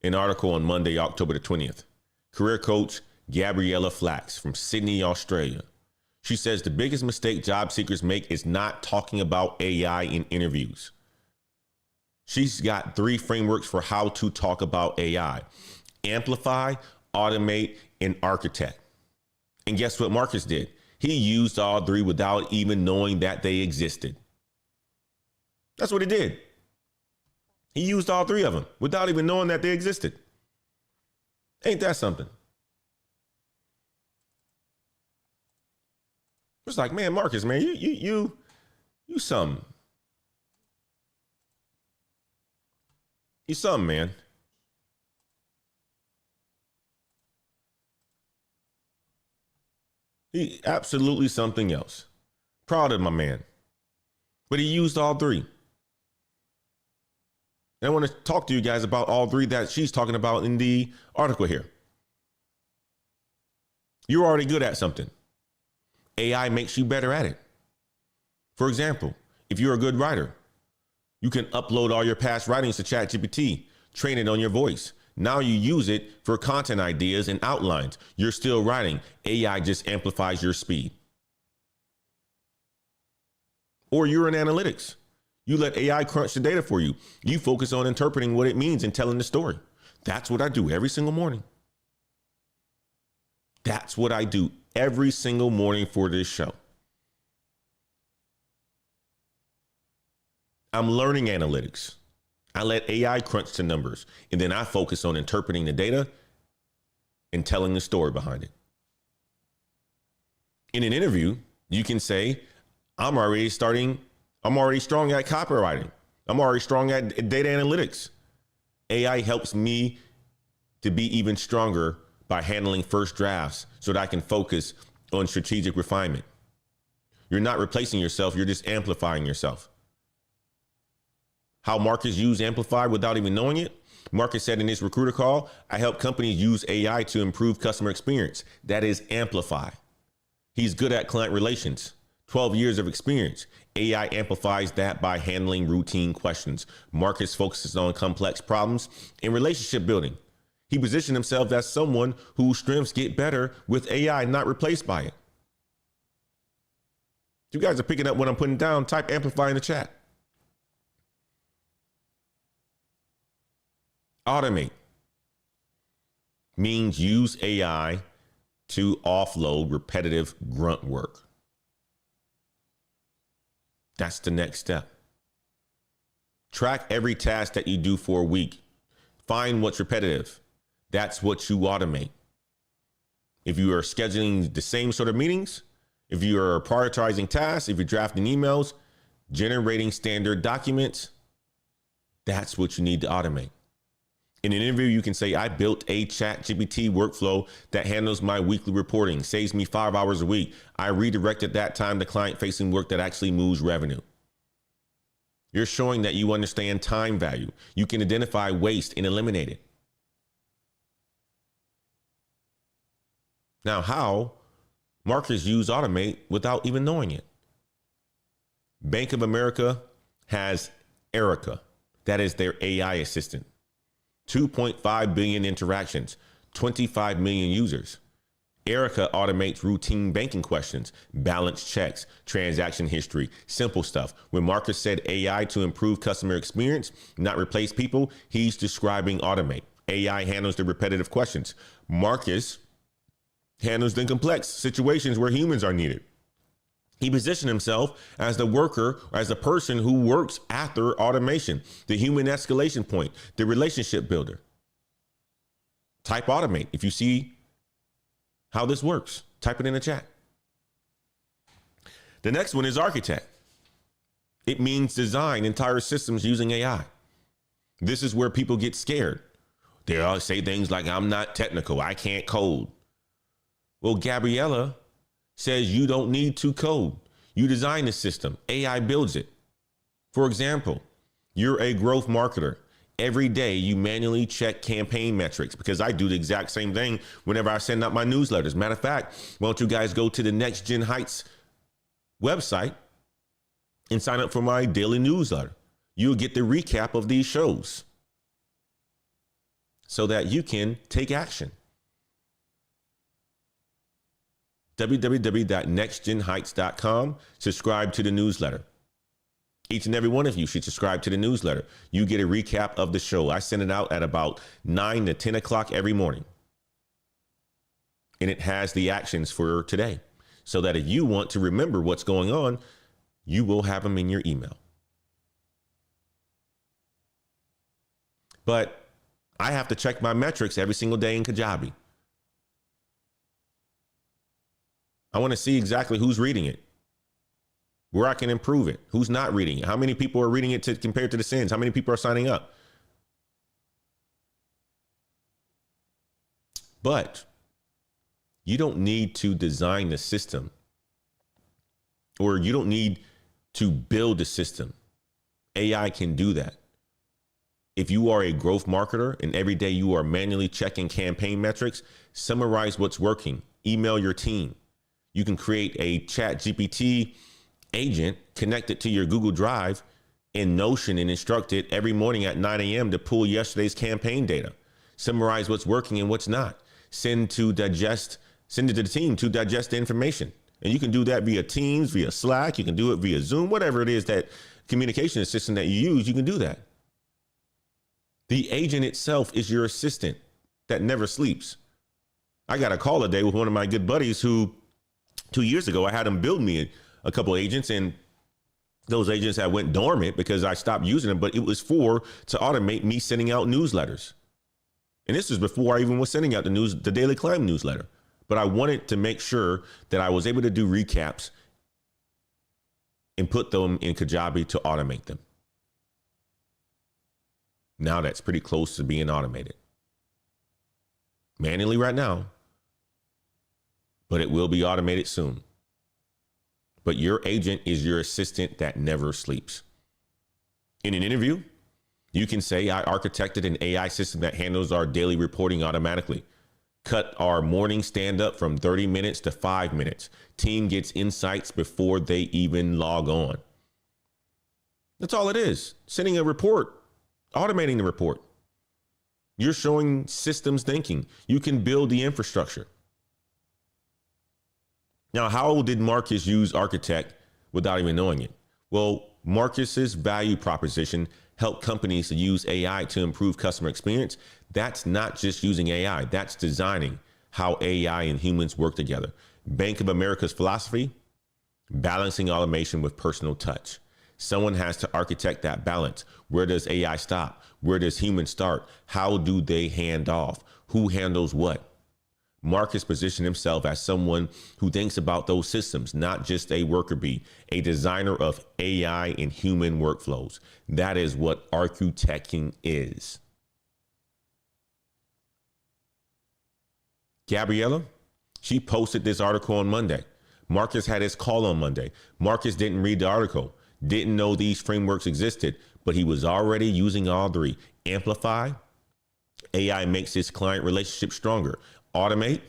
an article on Monday, October the 20th. Career coach Gabriella Flax from Sydney, Australia. She says the biggest mistake job seekers make is not talking about AI in interviews. She's got 3 frameworks for how to talk about AI: Amplify, Automate, and Architect. And guess what Marcus did? He used all 3 without even knowing that they existed. That's what he did. He used all 3 of them without even knowing that they existed. Ain't that something? It's like, man, Marcus, man, you something. You something, man. He absolutely something else. Proud of my man. But he used all 3. And I want to talk to you guys about all 3 that she's talking about in the article here. You're already good at something. AI makes you better at it. For example, if you're a good writer, you can upload all your past writings to ChatGPT, train it on your voice. Now you use it for content ideas and outlines. You're still writing. AI just amplifies your speed. Or you're in analytics. You let AI crunch the data for you. You focus on interpreting what it means and telling the story. That's what I do every single morning. That's what I do every single morning for this show. I'm learning analytics. I let AI crunch the numbers, and then I focus on interpreting the data and telling the story behind it. In an interview, you can say, I'm already strong at copywriting. I'm already strong at data analytics. AI helps me to be even stronger by handling first drafts so that I can focus on strategic refinement. You're not replacing yourself, you're just amplifying yourself. How Marcus used Amplify without even knowing it? Marcus said in his recruiter call, I help companies use AI to improve customer experience. That is Amplify. He's good at client relations, 12 years of experience. AI amplifies that by handling routine questions. Marcus focuses on complex problems and relationship building. He positioned himself as someone whose strengths get better with AI, not replaced by it. If you guys are picking up what I'm putting down, type Amplify in the chat. Automate means use AI to offload repetitive grunt work. That's the next step. Track every task that you do for a week. Find what's repetitive. That's what you automate. If you are scheduling the same sort of meetings, if you are prioritizing tasks, if you're drafting emails, generating standard documents, that's what you need to automate. In an interview, you can say, I built a ChatGPT workflow that handles my weekly reporting, saves me 5 hours a week. I redirected that time to client-facing work that actually moves revenue. You're showing that you understand time value. You can identify waste and eliminate it. Now, how Marcus used Automate without even knowing it? Bank of America has Erica. That is their AI assistant. 2.5 billion interactions, 25 million users. Erica automates routine banking questions, balance checks, transaction history, simple stuff. When Marcus said AI to improve customer experience, not replace people, he's describing Automate. AI handles the repetitive questions. Marcus handles the complex situations where humans are needed. He positioned himself as the worker, as the person who works after automation, the human escalation point, the relationship builder. Type Automate. If you see how this works, type it in the chat. The next one is Architect. It means design entire systems using AI. This is where people get scared. They all say things like, I'm not technical, I can't code. Well, Gabriella says you don't need to code. You design the system. AI builds it. For example, you're a growth marketer. Every day you manually check campaign metrics, because I do the exact same thing whenever I send out my newsletters. Matter of fact, why don't you guys go to the Next Gen Heights website and sign up for my daily newsletter. You'll get the recap of these shows so that you can take action. www.nextgenheights.com. Subscribe to the newsletter. Each and every one of you should subscribe to the newsletter. You get a recap of the show. I send it out at about 9 to 10 o'clock every morning. And it has the actions for today, so that if you want to remember what's going on, you will have them in your email. But I have to check my metrics every single day in Kajabi. I want to see exactly who's reading it, where I can improve it, who's not reading it, how many people are reading it compared to the sends, how many people are signing up. But you don't need to design the system, or you don't need to build a system. AI can do that. If you are a growth marketer and every day you are manually checking campaign metrics, summarize what's working, email your team. You can create a chat GPT agent, connect it to your Google Drive in Notion, and instruct it every morning at 9 a.m. to pull yesterday's campaign data, summarize what's working and what's not, send it to the team to digest the information. And you can do that via Teams, via Slack. You can do it via Zoom, whatever it is that communication system that you use, you can do that. The agent itself is your assistant that never sleeps. I got a call today with one of my good buddies who 2 years ago, I had him build me a couple agents, and those agents had went dormant because I stopped using them, but it was to automate me sending out newsletters. And this was before I even was sending out the Daily Climb newsletter. But I wanted to make sure that I was able to do recaps and put them in Kajabi to automate them. Now that's pretty close to being automated. Manually right now, but it will be automated soon. But your agent is your assistant that never sleeps. In an interview, you can say, I architected an AI system that handles our daily reporting automatically. Cut our morning stand up from 30 minutes to 5 minutes. Team gets insights before they even log on. That's all it is. Sending a report, automating the report. You're showing systems thinking. You can build the infrastructure. Now, how did Marcus use Architect without even knowing it? Well, Marcus's value proposition helped companies to use AI to improve customer experience. That's not just using AI. That's designing how AI and humans work together. Bank of America's philosophy, balancing automation with personal touch. Someone has to architect that balance. Where does AI stop? Where does humans start? How do they hand off? Who handles what? Marcus positioned himself as someone who thinks about those systems, not just a worker bee, a designer of AI and human workflows. That is what architecting is. Gabriella, she posted this article on Monday. Marcus had his call on Monday. Marcus didn't read the article, didn't know these frameworks existed, but he was already using all three. Amplify, AI makes his client relationship stronger. Automate,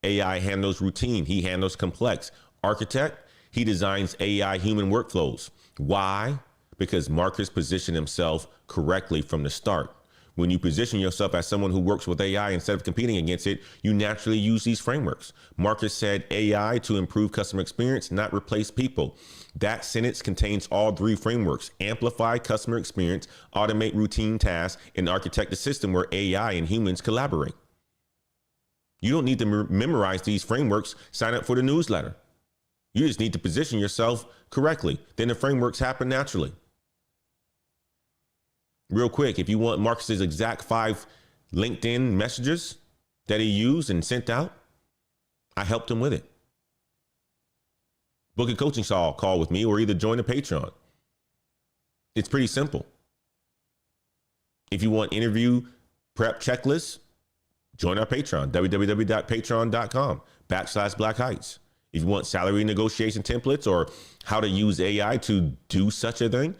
AI handles routine. He handles complex. Architect, he designs AI human workflows. Why? Because Marcus positioned himself correctly from the start. When you position yourself as someone who works with AI instead of competing against it, you naturally use these frameworks. Marcus said AI to improve customer experience, not replace people. That sentence contains all three frameworks: amplify customer experience, automate routine tasks, and architect a system where AI and humans collaborate. You don't need to memorize these frameworks. Sign up for the newsletter. You just need to position yourself correctly. Then the frameworks happen naturally. Real quick, if you want Marcus's exact 5 LinkedIn messages that he used and sent out, I helped him with it. Book a coaching call with me, or either join the Patreon. It's pretty simple. If you want interview prep checklists, join our Patreon, www.patreon.com/Black Heights. If you want salary negotiation templates or how to use AI to do such a thing,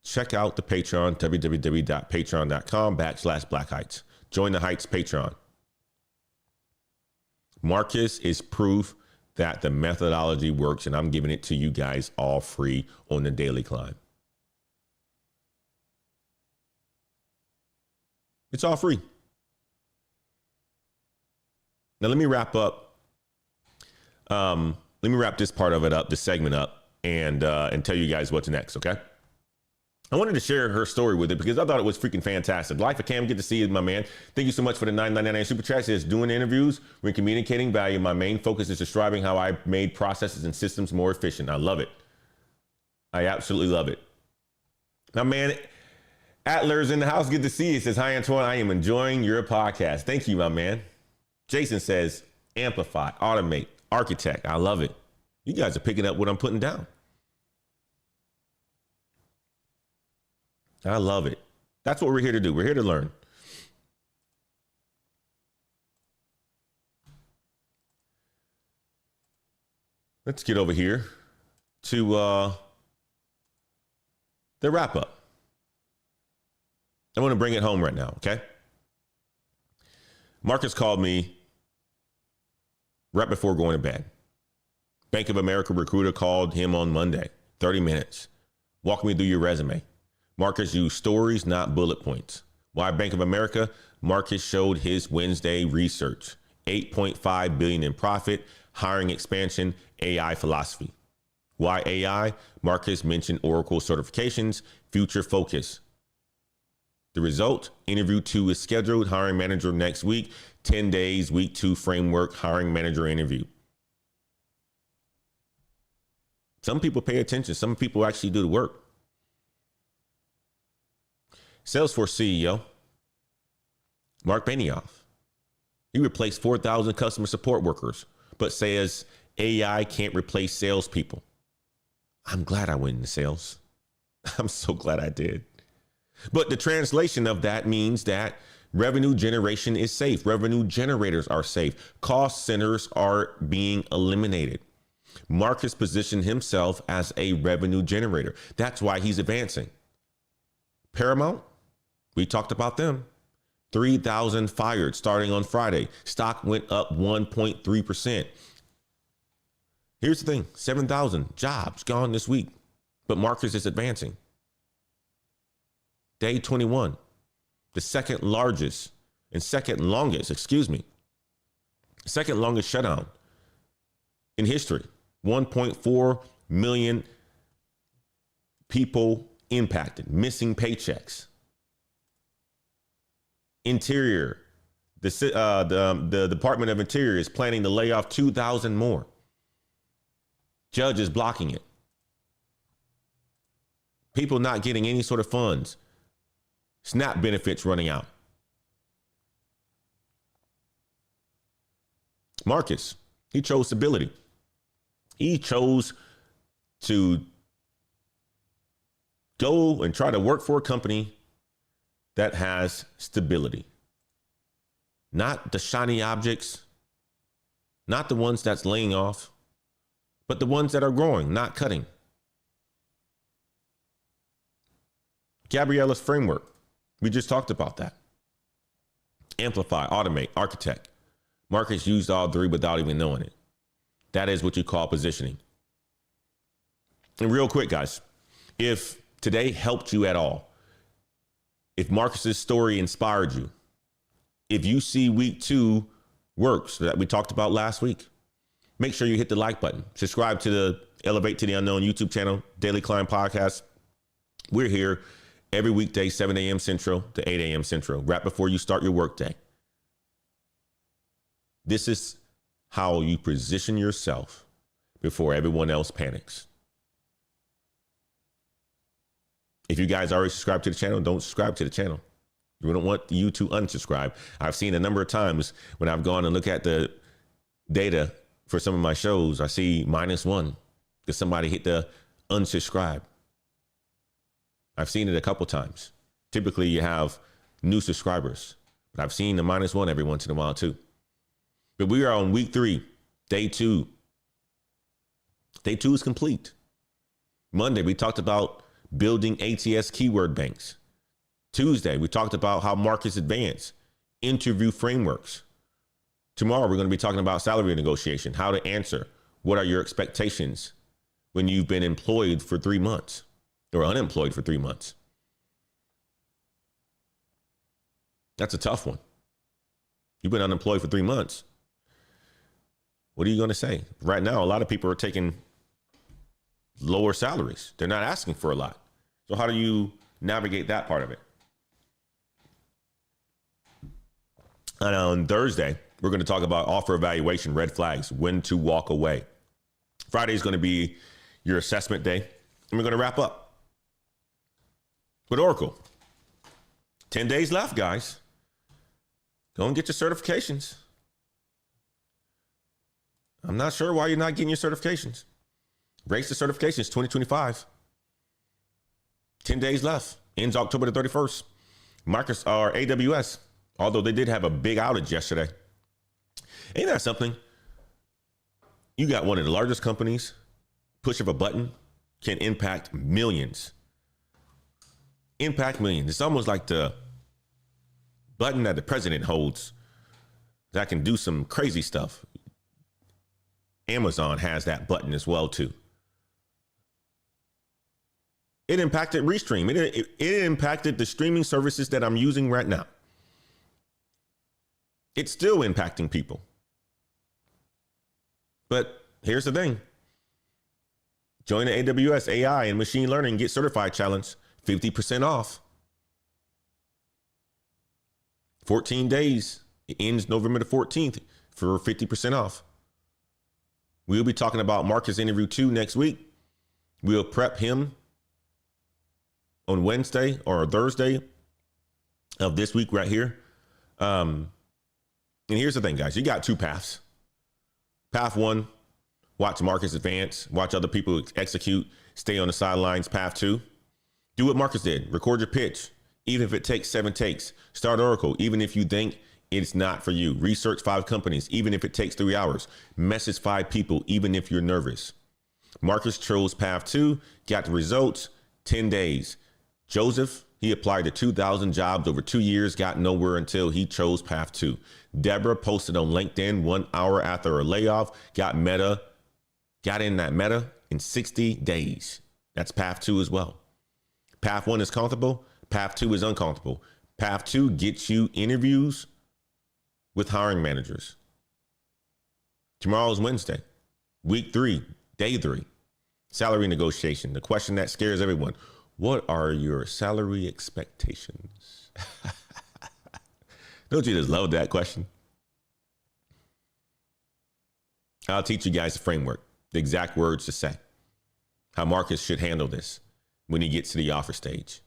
check out the Patreon, www.patreon.com/Black Heights. Join the Heights Patreon. Marcus is proof that the methodology works, and I'm giving it to you guys all free on the Daily Climb. It's all free. Now, let me wrap up Let me wrap this part of it up, this segment up, and tell you guys what's next, okay? I wanted to share her story with it because I thought it was freaking fantastic. Life of Cam, good to see you, my man. Thank you so much for the $9.99 super chat. It says, doing interviews, when communicating value, my main focus is describing how I made processes and systems more efficient. I love it. I absolutely love it. My man, Atler's in the house. Good to see you. He says, hi, Antoine. I am enjoying your podcast. Thank you, my man. Jason says, Amplify, Automate, Architect. I love it. You guys are picking up what I'm putting down. I love it. That's what we're here to do. We're here to learn. Let's get over here to the wrap up. I want to bring it home right now, okay? Marcus called me right before going to bed. Bank of America recruiter called him on Monday, 30 minutes. Walk me through your resume. Marcus used stories, not bullet points. Why Bank of America? Marcus showed his Wednesday research. $8.5 billion in profit, hiring expansion, AI philosophy. Why AI? Marcus mentioned Oracle certifications, future focus. The result, interview 2 is scheduled, hiring manager next week, 10 days, week 2 framework, hiring manager interview. Some people pay attention. Some people actually do the work. Salesforce CEO, Mark Benioff. He replaced 4,000 customer support workers, but says AI can't replace salespeople. I'm glad I went into sales. I'm so glad I did. But the translation of that means that revenue generation is safe. Revenue generators are safe. Cost centers are being eliminated. Marcus positioned himself as a revenue generator. That's why he's advancing. Paramount, we talked about them. 3,000 fired starting on Friday. Stock went up 1.3%. Here's the thing, 7,000 jobs gone this week, but Marcus is advancing. Day 21, the second longest shutdown in history. 1.4 million people impacted, missing paychecks. Interior, the Department of Interior is planning to lay off 2,000 more. Judge is blocking it. People not getting any sort of funds. SNAP benefits running out. Marcus, he chose stability. He chose to go and try to work for a company that has stability. Not the shiny objects, not the ones that's laying off, but the ones that are growing, not cutting. Gabriella's framework, we just talked about that. Amplify, Automate, Architect. Marcus used all 3 without even knowing it. That is what you call positioning. And real quick, guys, if today helped you at all, if Marcus's story inspired you, if you see week 2 works that we talked about last week, make sure you hit the like button. Subscribe to the Elevate to the Unknown YouTube channel, Daily Climb Podcast. We're here every weekday, 7 a.m. Central to 8 a.m. Central, right before you start your workday. This is how you position yourself before everyone else panics. If you guys already subscribed to the channel, don't subscribe to the channel. We don't want you to unsubscribe. I've seen a number of times when I've gone and looked at the data for some of my shows, I see -1 because somebody hit the unsubscribe. I've seen it a couple times. Typically you have new subscribers, but I've seen the -1 every once in a while too. But we are on week 3, day 2. Day 2 is complete. Monday, we talked about building ATS keyword banks. Tuesday, we talked about how markets advance, interview frameworks. Tomorrow, we're going to be talking about salary negotiation, how to answer. What are your expectations when you've been employed for 3 months or unemployed for 3 months? That's a tough one. You've been unemployed for 3 months. what are you going to say? Right now, a lot of people are taking lower salaries. They're not asking for a lot. So how do you navigate that part of it? And on Thursday, we're going to talk about offer evaluation, red flags, when to walk away. Friday is going to be your assessment day. And we're going to wrap up with Oracle. 10 days left, guys. Go and get your certifications. I'm not sure why you're not getting your certifications. Race the certifications 2025. 10 days left. Ends October the 31st. AWS, although they did have a big outage yesterday. Ain't that something? You got one of the largest companies, push of a button can impact millions. Impact millions. It's almost like the button that the president holds that can do some crazy stuff. Amazon has that button as well, too. It impacted Restream. It impacted the streaming services that I'm using right now. It's still impacting people. But here's the thing. Join the AWS AI and Machine Learning Get Certified Challenge. 50% off. 14 days. It ends November the 14th for 50% off. We'll be talking about Marcus interview 2 next week. We'll prep him on Wednesday or Thursday of this week right here. And here's the thing, guys. You got two paths. Path 1, watch Marcus advance, watch other people execute, stay on the sidelines. Path 2, do what Marcus did. Record your pitch, even if it takes 7 takes. Start Oracle, even if you think it's not for you. Research 5 companies, even if it takes 3 hours. Message 5 people, even if you're nervous. Marcus chose path 2, got the results, 10 days. Joseph, he applied to 2,000 jobs over 2 years, got nowhere until he chose path 2. Deborah posted on LinkedIn 1 hour after a layoff, got in that Meta in 60 days. That's path 2 as well. Path 1 is comfortable. Path 2 is uncomfortable. Path 2 gets you interviews with hiring managers. Tomorrow is Wednesday, week 3, day 3, salary negotiation. The question that scares everyone. What are your salary expectations? Don't you just love that question? I'll teach you guys the framework, the exact words to say, how Marcus should handle this when he gets to the offer stage.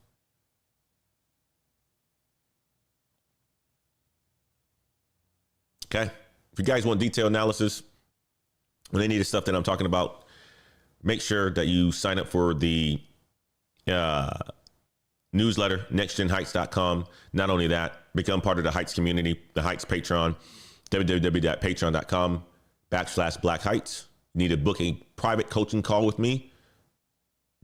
Okay. If you guys want detailed analysis on any of the stuff that I'm talking about, make sure that you sign up for the newsletter, nextgenheights.com. Not only that, become part of the Heights community, the Heights Patreon, www.patreon.com/Black Heights. Need to book a private coaching call with me,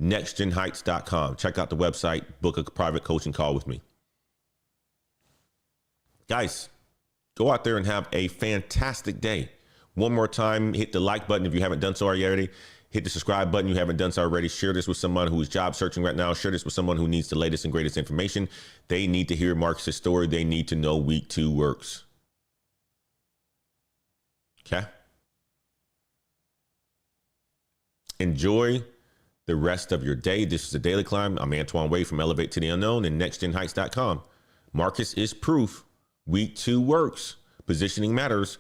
nextgenheights.com. Check out the website, book a private coaching call with me. Guys, go out there and have a fantastic day. One more time, hit the like button if you haven't done so already. Hit the subscribe button if you haven't done so already. Share this with someone who is job searching right now. Share this with someone who needs the latest and greatest information. They need to hear Marcus's story. They need to know week 2 works. Okay? Enjoy the rest of your day. This is the Daily Climb. I'm Antoine Wade from Elevate to the Unknown and nextgenheights.com. Marcus is proof. Week 2 works. Positioning matters.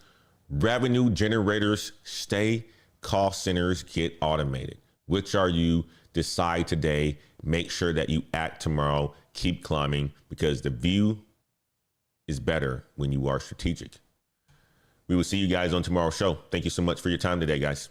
Revenue generators stay. Cost centers get automated. Which are you? Decide today. Make sure that you act tomorrow. Keep climbing, because the view is better when you are strategic. We will see you guys on tomorrow's show. Thank you so much for your time today, guys.